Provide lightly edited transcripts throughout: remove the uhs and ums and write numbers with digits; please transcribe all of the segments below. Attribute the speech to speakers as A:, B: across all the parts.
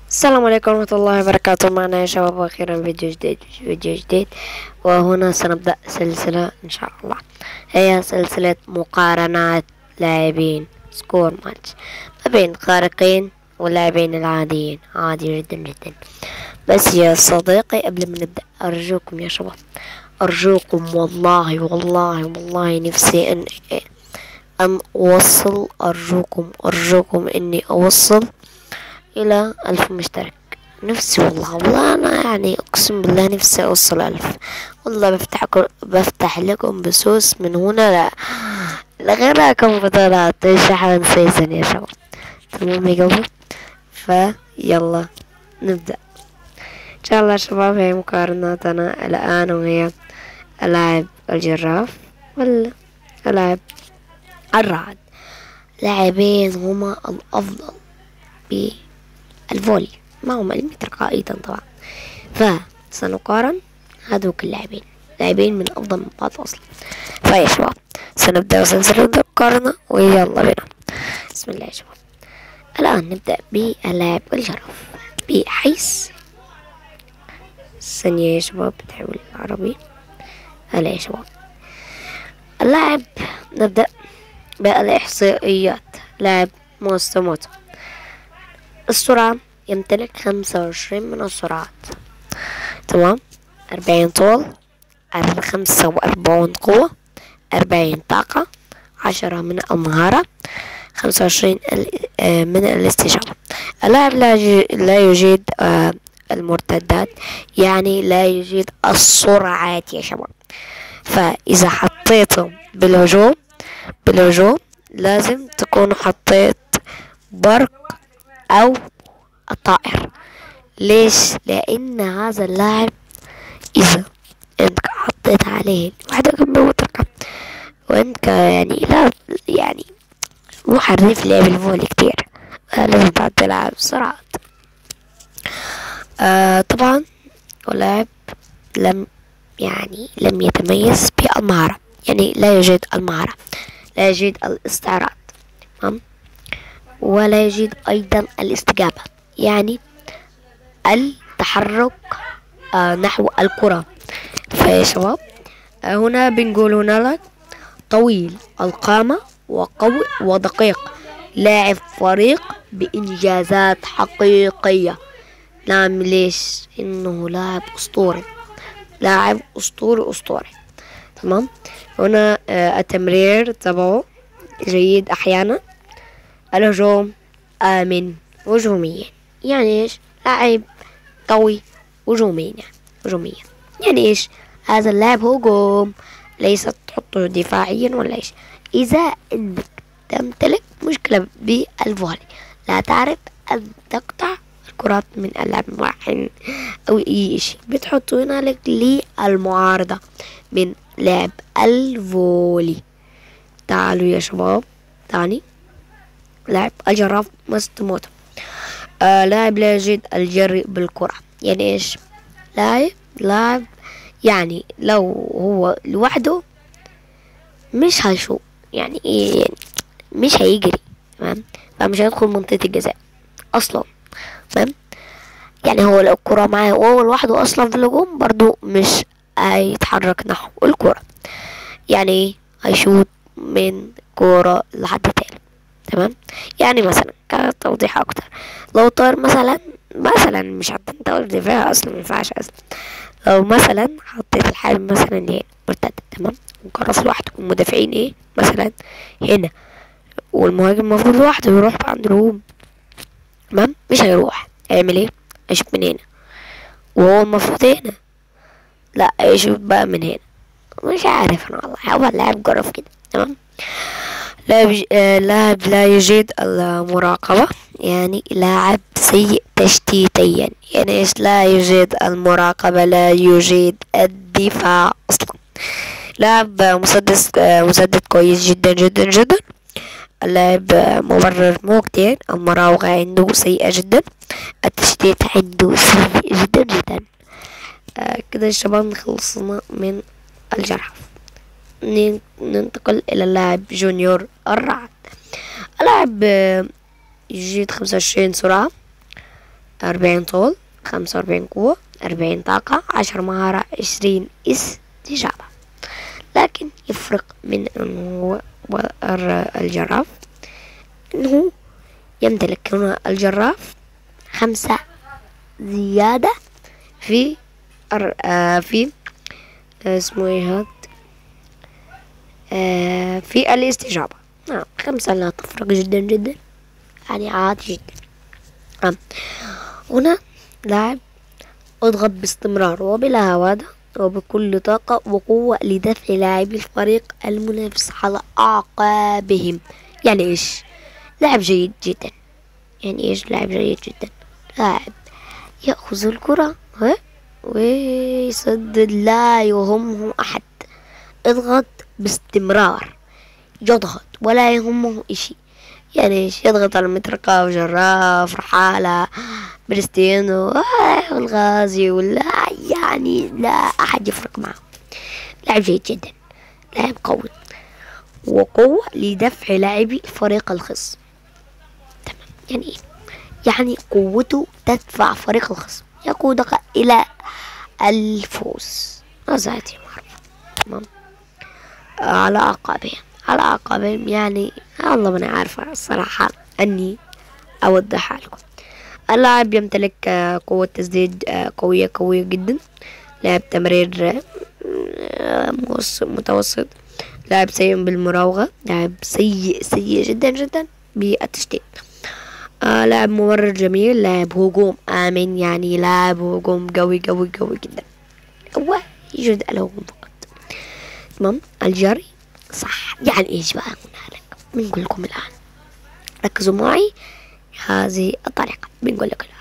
A: السلام عليكم ورحمة الله وبركاته. معنا يا شباب أخيرا فيديو جديد وهنا سنبدأ سلسلة إن شاء الله، هي سلسلة مقارنات لاعبين سكور ماتش ما بين خارقين واللاعبين العاديين، عادي جدا جدا. بس يا صديقي قبل ما نبدأ أرجوكم يا شباب، أرجوكم والله والله والله نفسي أن أوصل، أرجوكم إني أوصل إلى 1000 مشترك. نفسي والله أنا يعني أقسم بالله نفسي أوصل 1000. والله بفتح لكم بسوس من هنا لغيركم بطولات شحن سيزن يا شباب. تمام يا جماعة، فيلا نبدأ إن شاء الله يا شباب. هي مقارناتنا الآن وهي ألاعب الجراف والألاعب الرعد. لاعبين هما الأفضل بالفولي، معهم المتر أيضا طبعا، فسنقارن هذوك لاعبين من أفضل من بعض أصلا. فيا شباب سنبدأ سلسلة المقارنة ويلا بنا. بسم الله يا شباب. الآن نبدأ باللاعب الجرف بحيث ثانية يا شباب بتحول العربي. هلا يا شباب. اللاعب نبدأ بالإحصائيات. لاعب موسوموتو، السرعة يمتلك 25 من السرعات، تمام. 40 طول، 45 قوة، 40 طاقة، 10 من المهارة، 25 من الاستجابة. اللاعب لا يجيد المرتدات، يعني لا يجيد السرعات يا شباب. فإذا حطيته بالهجوم لازم تكون حطيت برق أو الطائر. ليش؟ لأن هذا اللاعب إذا أنت حطيت عليه واحدة كمبيوتر وأنت يعني لا يعني مو حريف لعب الفولي كتير، لازم تعرف تلعب سرعات. طبعا ولاعب لم يتميز بالمهارة، يعني لا يوجد المهارة، لا يوجد الاستعراض، تمام، ولا يوجد أيضا الاستجابة، يعني التحرك نحو الكرة. فيا شباب هنا بنقول هنا لك طويل القامة وقوي ودقيق، لاعب فريق بإنجازات حقيقية. نعم، ليش؟ إنه لاعب أسطوري، لاعب أسطوري، تمام. هنا التمرير تبعه جيد أحيانا. الهجوم آمن هجوميا، يعني إيش؟ لاعب قوي هجوميا، يعني إيش؟ هذا اللاعب هجوم، ليس تحطه دفاعيا ولا إيش. إذا أنك تمتلك مشكلة بالفولي، لا تعرف أن تقطع الكرات من اللاعب واحد أو أي شيء، بتحطه هنا لك للمعارضة من لعب الفولي. تعالوا يا شباب تاني. لاعب الجراف موسوموتو، لاعب لا يجيد الجري بالكرة، يعني ايش؟ لاعب يعني لو هو لوحده مش هيشوط، يعني ايه؟ يعني مش هيجري، تمام، فمش هيدخل منطقة الجزاء اصلا، تمام. يعني هو لو الكرة معاه وهو لوحده اصلا في الهجوم برضو مش هيتحرك نحو الكرة، يعني هيشوط من كرة لحد تاني، تمام. يعني مثلا كتوضيح اكتر، لو طار مثلا مش هتنطر دفاع اصلا، مينفعش اصلا. لو مثلا حطيت الحارب مثلا ايه مرتد، تمام، وجرف لوحده والمدافعين ايه مثلا هنا، والمهاجم المفروض لوحده يروح بقى عند الهجوم، تمام، مش هيروح. هيعمل ايه؟ هيشوف من هنا، وهو المفروض هنا، لا يشوف بقى من هنا. مش عارف انا والله، هو اللاعب جرف كده، تمام. لاعب لا يجيد المراقبة، يعني لاعب سيء تشتيتيا، يعني ايش؟ لا يجيد المراقبة، لا يجيد الدفاع اصلا. لاعب مسدد كويس جدا جدا جدا. اللاعب مبرر مو كتير، المراوغة عنده سيئة جدا، التشتيت عنده سيء جدا جدا. كده يا شباب خلصنا من الجرح. ننتقل إلى اللاعب جونيور الرعد. اللاعب يجيد 25 سرعة، 40 طول، 45 قوة، 40 طاقة، 10 مهارة، 20 استجابة. لكن يفرق من انه الجراف انه يمتلك هنا الجراف 5 زيادة في في اسمه ايه هاد في الاستجابة. 5 لا تفرق جدا جدا، يعني عادي جدا. هنا لاعب اضغط باستمرار وبلا هوادة وبكل طاقة وقوة لدفع لاعبي الفريق المنافس على أعقابهم. يعني إيش؟ لاعب جيد جدا. يعني إيش لاعب جيد جدا؟ لاعب يأخذ الكرة ويسدد لا يهمه أحد. اضغط باستمرار، يضغط ولا يهمه إشي. يعني إيش؟ يضغط على مترقة وجراف رحالة بريستيانو والغازي ولا يعني لا أحد يفرق معه. لاعب جيد جدا، لاعب قوي وقوة لدفع لاعبي الفريق الخصم. تمام. يعني إيه؟ يعني قوته تدفع فريق الخصم، يقودك إلى الفوز. هذا معروف. تمام. على أعقابهم يعني الله ما أنا عارفة الصراحة أني أوضحها لكم. اللاعب يمتلك قوة تسديد قوية جدا، لاعب تمرير متوسط، لاعب سيء بالمراوغة، لاعب سيء جدا جدا بالتشتيت. لاعب ممرر جميل، لاعب هجوم آمن، يعني لاعب هجوم قوي جدا. هو يوجد الهجوم فقط. تمام. الجري صح. يعني ايش بقى هنالك؟ بنقول لكم الآن، ركزوا معي هذه الطريقة. بنقول لك الآن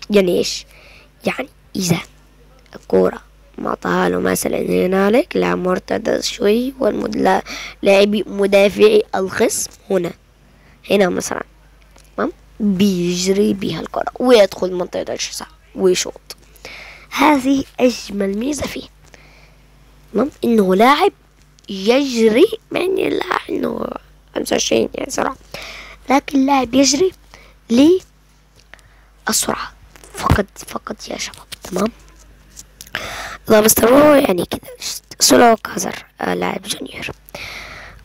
A: يعني ايش؟ يعني إذا الكورة معطاها له مثلا هنالك لاعب مرتدى شوي لاعبي مدافعي الخصم هنا مثلا، تمام، بيجري بها الكرة ويدخل منطقة الجزاء ويشوط. هذه أجمل ميزة فيه. تمام. إنه لاعب يجري، يعني لا إنه 25 يعني سرعة، لكن لاعب يجري للسرعة فقط يا شباب. تمام. إذا مستواه يعني كذا سولو كازر لاعب جونيور،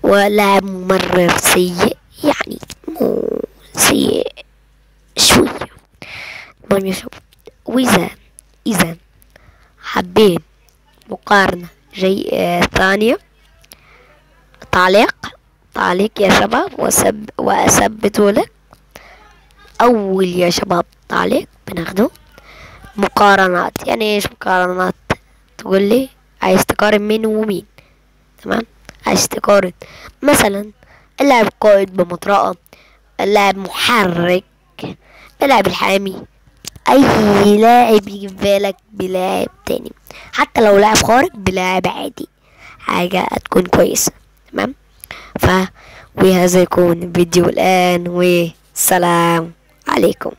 A: ولاعب ممرر سيء، يعني مو سيء شوي. تمام يا شباب. إذا حابين مقارنة ثانية، تعليق يا شباب وأثبته لك. أول يا شباب تعليق بناخده مقارنات. يعني ايش مقارنات؟ تقول لي عايز تقارن مين ومين. تمام. عايز تقارن مثلا اللاعب قائد بمطرقة، اللاعب محرك، اللاعب الحامي، اي لاعب يجي في بالك بلاعب تاني، حتى لو لاعب خارق بلاعب عادي، حاجة تكون كويسة. تمام. وهذا يكون فيديو الآن، والسلام عليكم.